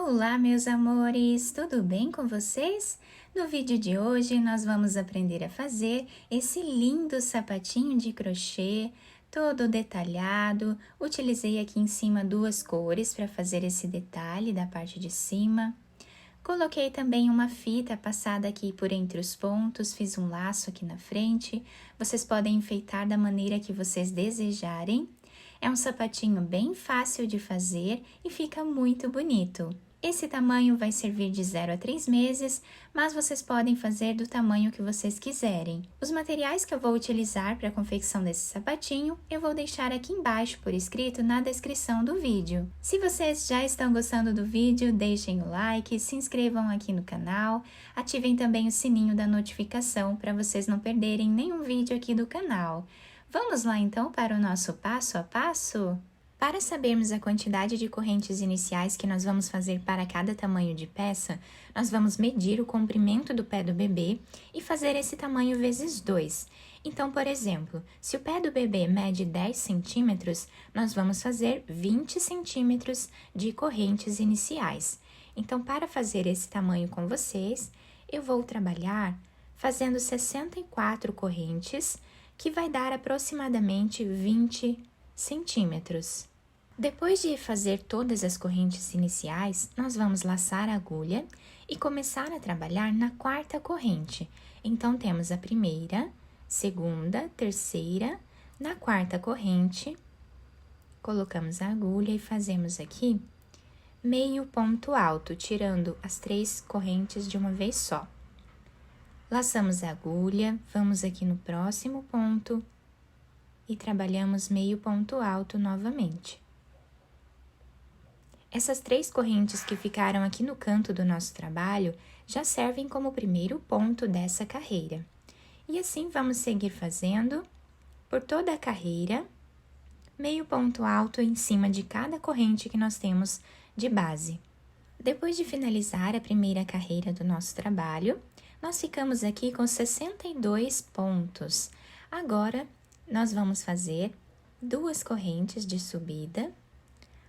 Olá, meus amores! Tudo bem com vocês? No vídeo de hoje, nós vamos aprender a fazer esse lindo sapatinho de crochê, todo detalhado. Utilizei aqui em cima duas cores para fazer esse detalhe da parte de cima. Coloquei também uma fita passada aqui por entre os pontos, fiz um laço aqui na frente. Vocês podem enfeitar da maneira que vocês desejarem. É um sapatinho bem fácil de fazer e fica muito bonito. Esse tamanho vai servir de 0 a 3 meses, mas vocês podem fazer do tamanho que vocês quiserem. Os materiais que eu vou utilizar para a confecção desse sapatinho, eu vou deixar aqui embaixo por escrito na descrição do vídeo. Se vocês já estão gostando do vídeo, deixem o like, se inscrevam aqui no canal, ativem também o sininho da notificação para vocês não perderem nenhum vídeo aqui do canal. Vamos lá então para o nosso passo a passo? Para sabermos a quantidade de correntes iniciais que nós vamos fazer para cada tamanho de peça, nós vamos medir o comprimento do pé do bebê e fazer esse tamanho vezes 2. Então, por exemplo, se o pé do bebê mede 10 centímetros, nós vamos fazer 20 centímetros de correntes iniciais. Então, para fazer esse tamanho com vocês, eu vou trabalhar fazendo 64 correntes, que vai dar aproximadamente 20 centímetros. Depois de fazer todas as correntes iniciais, nós vamos laçar a agulha e começar a trabalhar na quarta corrente. Então, temos a primeira, segunda, terceira, na quarta corrente, colocamos a agulha e fazemos aqui meio ponto alto, tirando as 3 correntes de uma vez só. Laçamos a agulha, vamos aqui no próximo ponto e trabalhamos meio ponto alto novamente. Essas 3 correntes que ficaram aqui no canto do nosso trabalho já servem como primeiro ponto dessa carreira. E assim vamos seguir fazendo por toda a carreira, meio ponto alto em cima de cada corrente que nós temos de base. Depois de finalizar a primeira carreira do nosso trabalho, nós ficamos aqui com 62 pontos. Agora, nós vamos fazer 2 correntes de subida,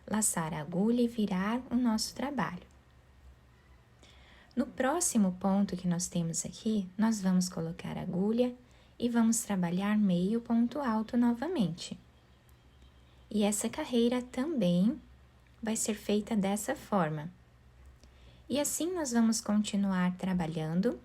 laçar a agulha e virar o nosso trabalho. No próximo ponto que nós temos aqui, nós vamos colocar a agulha e vamos trabalhar meio ponto alto novamente. E essa carreira também vai ser feita dessa forma. E assim nós vamos continuar trabalhando,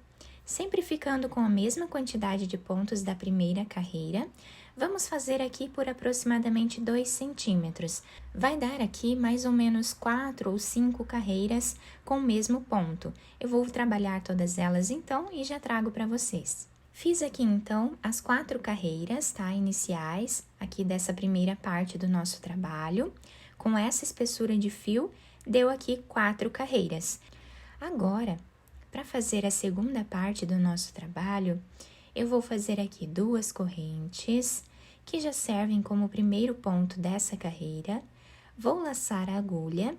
sempre ficando com a mesma quantidade de pontos da primeira carreira. Vamos fazer aqui por aproximadamente 2 centímetros. Vai dar aqui mais ou menos 4 ou 5 carreiras com o mesmo ponto. Eu vou trabalhar todas elas então e já trago para vocês. Fiz aqui então as 4 carreiras, tá? Iniciais, aqui dessa primeira parte do nosso trabalho. Com essa espessura de fio, deu aqui 4 carreiras. Agora, para fazer a segunda parte do nosso trabalho, eu vou fazer aqui 2 correntes, que já servem como primeiro ponto dessa carreira. Vou laçar a agulha,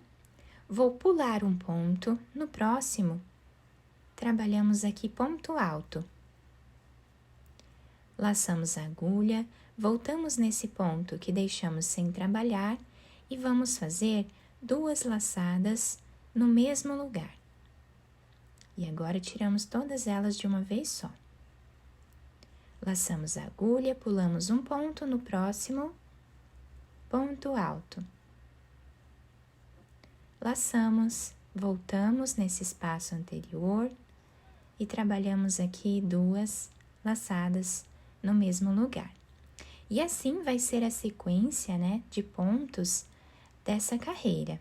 vou pular um ponto, no próximo, trabalhamos aqui ponto alto. Laçamos a agulha, voltamos nesse ponto que deixamos sem trabalhar e vamos fazer 2 laçadas no mesmo lugar. E agora, tiramos todas elas de uma vez só. Laçamos a agulha, pulamos um ponto, no próximo, ponto alto. Laçamos, voltamos nesse espaço anterior e trabalhamos aqui 2 laçadas no mesmo lugar. E assim vai ser a sequência, né, de pontos dessa carreira.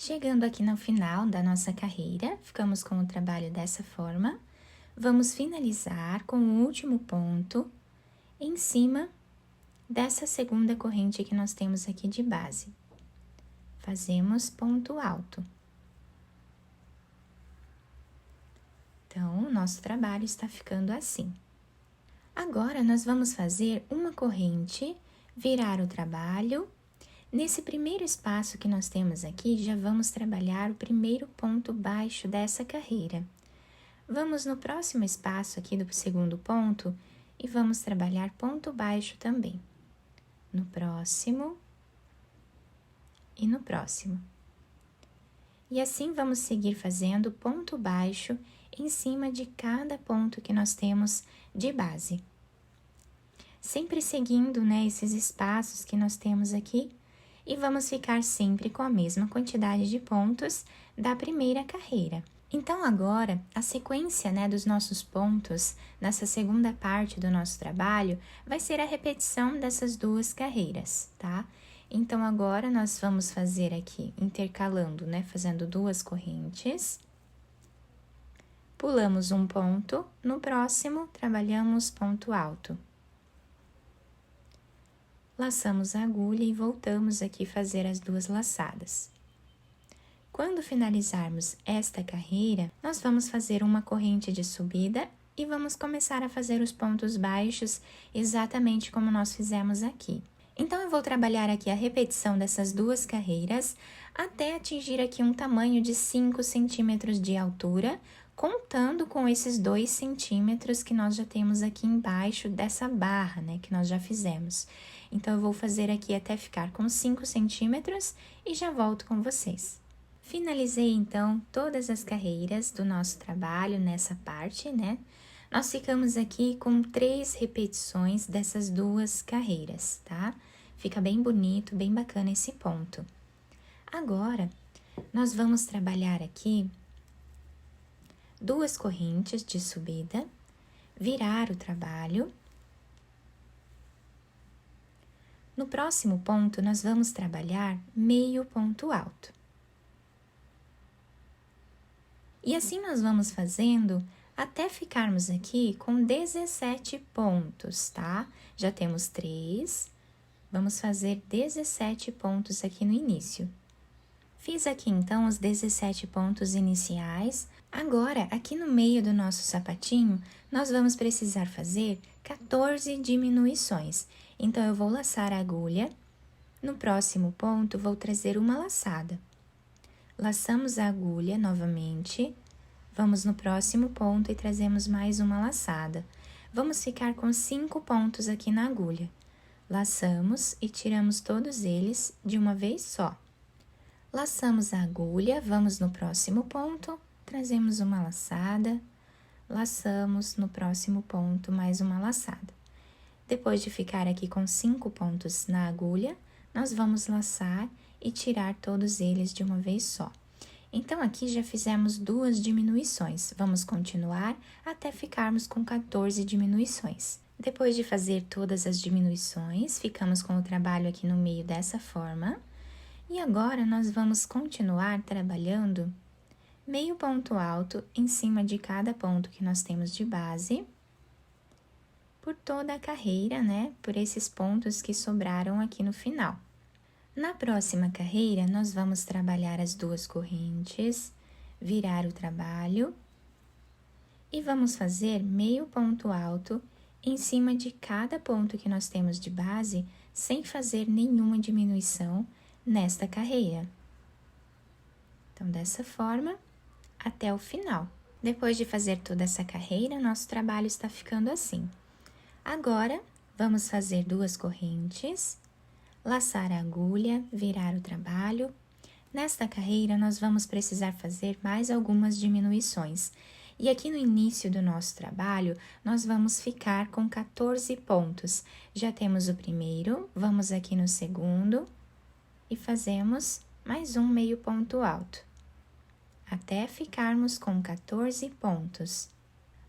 Chegando aqui no final da nossa carreira, ficamos com o trabalho dessa forma. Vamos finalizar com o último ponto em cima dessa segunda corrente que nós temos aqui de base. Fazemos ponto alto. Então, o nosso trabalho está ficando assim. Agora, nós vamos fazer uma corrente, virar o trabalho. Nesse primeiro espaço que nós temos aqui, já vamos trabalhar o primeiro ponto baixo dessa carreira. Vamos no próximo espaço aqui do segundo ponto e vamos trabalhar ponto baixo também. No próximo e no próximo. E assim vamos seguir fazendo ponto baixo em cima de cada ponto que nós temos de base. Sempre seguindo, né, esses espaços que nós temos aqui, e vamos ficar sempre com a mesma quantidade de pontos da primeira carreira. Então, agora, a sequência, né, dos nossos pontos nessa segunda parte do nosso trabalho vai ser a repetição dessas duas carreiras, tá? Então, agora, nós vamos fazer aqui, intercalando, né, fazendo duas correntes. Pulamos um ponto, no próximo, trabalhamos ponto alto. Laçamos a agulha e voltamos aqui fazer as duas laçadas. Quando finalizarmos esta carreira, nós vamos fazer uma corrente de subida e vamos começar a fazer os pontos baixos exatamente como nós fizemos aqui. Então, eu vou trabalhar aqui a repetição dessas duas carreiras até atingir aqui um tamanho de 5 centímetros de altura, contando com esses 2 centímetros que nós já temos aqui embaixo dessa barra, né, que nós já fizemos. Então, eu vou fazer aqui até ficar com 5 centímetros e já volto com vocês. Finalizei, então, todas as carreiras do nosso trabalho nessa parte, né? Nós ficamos aqui com 3 repetições dessas duas carreiras, tá? Fica bem bonito, bem bacana esse ponto. Agora, nós vamos trabalhar aqui 2 correntes de subida, virar o trabalho. No próximo ponto, nós vamos trabalhar meio ponto alto. E assim nós vamos fazendo até ficarmos aqui com 17 pontos, tá? Já temos 3, vamos fazer 17 pontos aqui no início. Fiz aqui, então, os 17 pontos iniciais. Agora, aqui no meio do nosso sapatinho, nós vamos precisar fazer 14 diminuições. Então, eu vou laçar a agulha. No próximo ponto, vou trazer uma laçada. Laçamos a agulha novamente, vamos no próximo ponto e trazemos mais uma laçada. Vamos ficar com 5 pontos aqui na agulha. Laçamos e tiramos todos eles de uma vez só. Laçamos a agulha, vamos no próximo ponto, trazemos uma laçada, laçamos no próximo ponto mais uma laçada. Depois de ficar aqui com 5 pontos na agulha, nós vamos laçar e tirar todos eles de uma vez só. Então, aqui já fizemos 2 diminuições. Vamos continuar até ficarmos com 14 diminuições. Depois de fazer todas as diminuições, ficamos com o trabalho aqui no meio dessa forma. E agora, nós vamos continuar trabalhando meio ponto alto em cima de cada ponto que nós temos de base, por toda a carreira, né? Por esses pontos que sobraram aqui no final. Na próxima carreira, nós vamos trabalhar as 2 correntes, virar o trabalho e vamos fazer meio ponto alto em cima de cada ponto que nós temos de base, sem fazer nenhuma diminuição nesta carreira. Então, dessa forma, até o final. Depois de fazer toda essa carreira, nosso trabalho está ficando assim. Agora, vamos fazer 2 correntes, laçar a agulha, virar o trabalho. Nesta carreira, nós vamos precisar fazer mais algumas diminuições. E aqui no início do nosso trabalho, nós vamos ficar com 14 pontos. Já temos o primeiro, vamos aqui no segundo e fazemos mais um meio ponto alto, até ficarmos com 14 pontos.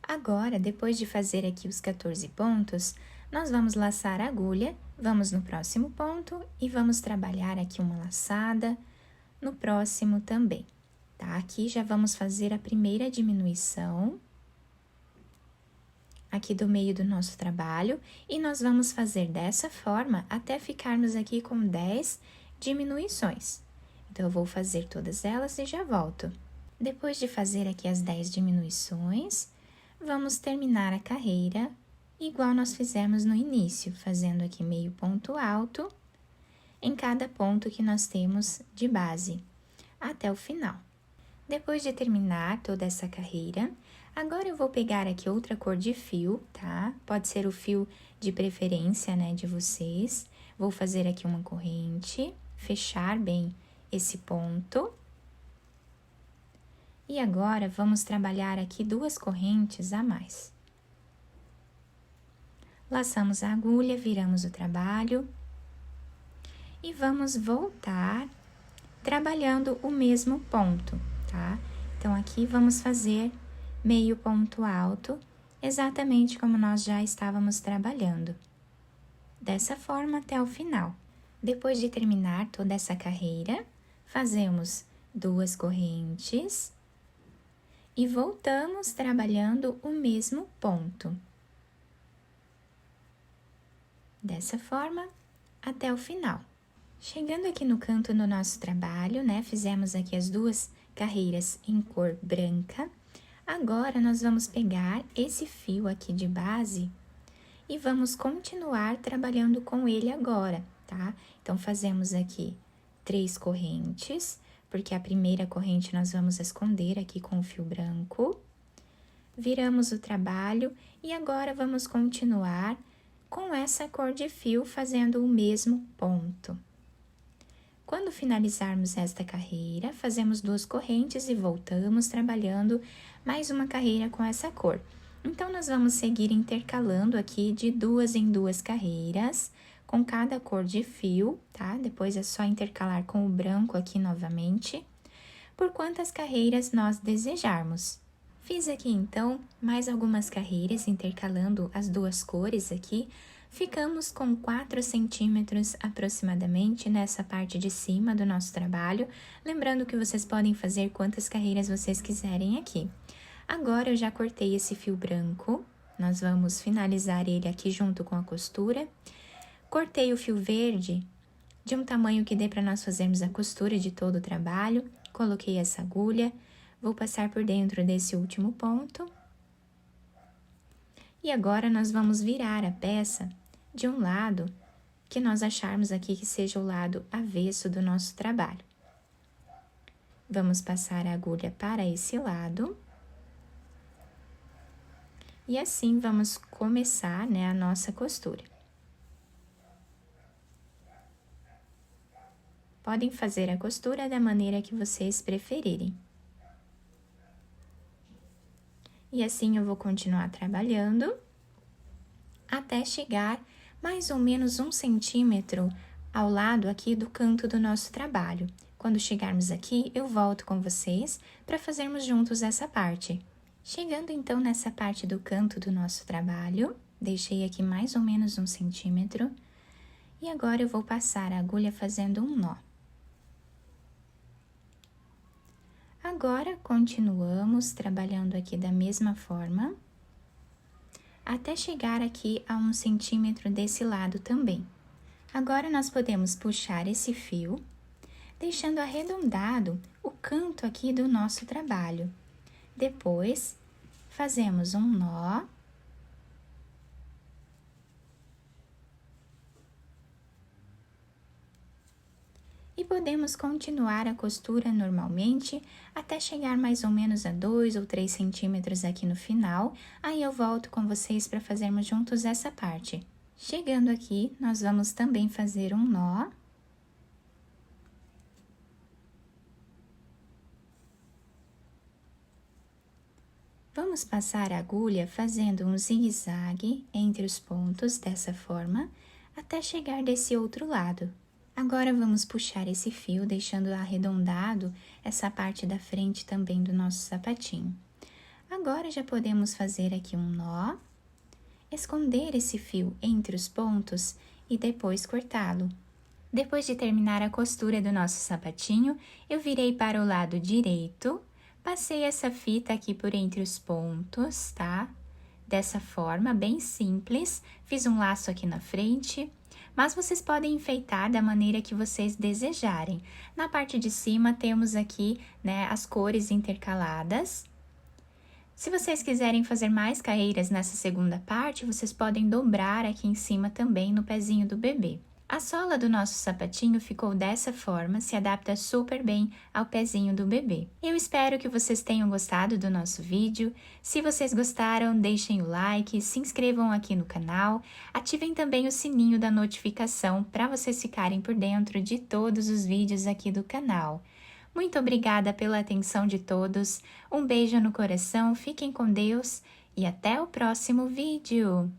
Agora, depois de fazer aqui os 14 pontos, nós vamos laçar a agulha, vamos no próximo ponto e vamos trabalhar aqui uma laçada, no próximo também, tá? Aqui já vamos fazer a primeira diminuição, aqui do meio do nosso trabalho, e nós vamos fazer dessa forma até ficarmos aqui com 10 diminuições. Então, eu vou fazer todas elas e já volto. Depois de fazer aqui as 10 diminuições, vamos terminar a carreira igual nós fizemos no início, fazendo aqui meio ponto alto em cada ponto que nós temos de base, até o final. Depois de terminar toda essa carreira, agora eu vou pegar aqui outra cor de fio, tá? Pode ser o fio de preferência, né, de vocês. Vou fazer aqui uma corrente, fechar bem esse ponto. E agora, vamos trabalhar aqui 2 correntes a mais. Laçamos a agulha, viramos o trabalho. E vamos voltar trabalhando o mesmo ponto, tá? Então, aqui vamos fazer meio ponto alto, exatamente como nós já estávamos trabalhando. Dessa forma até o final. Depois de terminar toda essa carreira, fazemos 2 correntes e voltamos trabalhando o mesmo ponto. Dessa forma até o final. Chegando aqui no canto do nosso trabalho, né, fizemos aqui as 2 carreiras em cor branca. Agora, nós vamos pegar esse fio aqui de base e vamos continuar trabalhando com ele agora, tá? Então, fazemos aqui 3 correntes, porque a primeira corrente nós vamos esconder aqui com o fio branco. Viramos o trabalho e agora vamos continuar com essa cor de fio fazendo o mesmo ponto. Quando finalizarmos esta carreira, fazemos 2 correntes e voltamos trabalhando mais uma carreira com essa cor. Então, nós vamos seguir intercalando aqui de 2 em 2 carreiras, com cada cor de fio, tá? Depois é só intercalar com o branco aqui novamente, por quantas carreiras nós desejarmos. Fiz aqui, então, mais algumas carreiras intercalando as 2 cores aqui. Ficamos com 4 centímetros aproximadamente nessa parte de cima do nosso trabalho, lembrando que vocês podem fazer quantas carreiras vocês quiserem aqui. Agora, eu já cortei esse fio branco, nós vamos finalizar ele aqui junto com a costura. Cortei o fio verde de um tamanho que dê para nós fazermos a costura de todo o trabalho, coloquei essa agulha, vou passar por dentro desse último ponto. E agora, nós vamos virar a peça de um lado que nós acharmos aqui que seja o lado avesso do nosso trabalho. Vamos passar a agulha para esse lado. E assim, vamos começar, né, a nossa costura. Podem fazer a costura da maneira que vocês preferirem. E assim, eu vou continuar trabalhando até chegar mais ou menos 1 centímetro ao lado aqui do canto do nosso trabalho. Quando chegarmos aqui, eu volto com vocês para fazermos juntos essa parte. Chegando então nessa parte do canto do nosso trabalho, deixei aqui mais ou menos 1 centímetro. E agora eu vou passar a agulha fazendo um nó. Agora, continuamos trabalhando aqui da mesma forma, até chegar aqui a 1 centímetro desse lado também. Agora, nós podemos puxar esse fio, deixando arredondado o canto aqui do nosso trabalho. Depois, fazemos um nó. E podemos continuar a costura normalmente até chegar mais ou menos a 2 ou 3 centímetros aqui no final. Aí eu volto com vocês para fazermos juntos essa parte. Chegando aqui, nós vamos também fazer um nó. Vamos passar a agulha fazendo um zigue-zague entre os pontos dessa forma, até chegar desse outro lado. Agora, vamos puxar esse fio, deixando arredondado essa parte da frente também do nosso sapatinho. Agora, já podemos fazer aqui um nó, esconder esse fio entre os pontos e depois cortá-lo. Depois de terminar a costura do nosso sapatinho, eu virei para o lado direito, passei essa fita aqui por entre os pontos, tá? Dessa forma, bem simples, fiz um laço aqui na frente. Mas vocês podem enfeitar da maneira que vocês desejarem. Na parte de cima, temos aqui, né, as cores intercaladas. Se vocês quiserem fazer mais carreiras nessa segunda parte, vocês podem dobrar aqui em cima também no pezinho do bebê. A sola do nosso sapatinho ficou dessa forma, se adapta super bem ao pezinho do bebê. Eu espero que vocês tenham gostado do nosso vídeo. Se vocês gostaram, deixem o like, se inscrevam aqui no canal, ativem também o sininho da notificação para vocês ficarem por dentro de todos os vídeos aqui do canal. Muito obrigada pela atenção de todos, um beijo no coração, fiquem com Deus e até o próximo vídeo!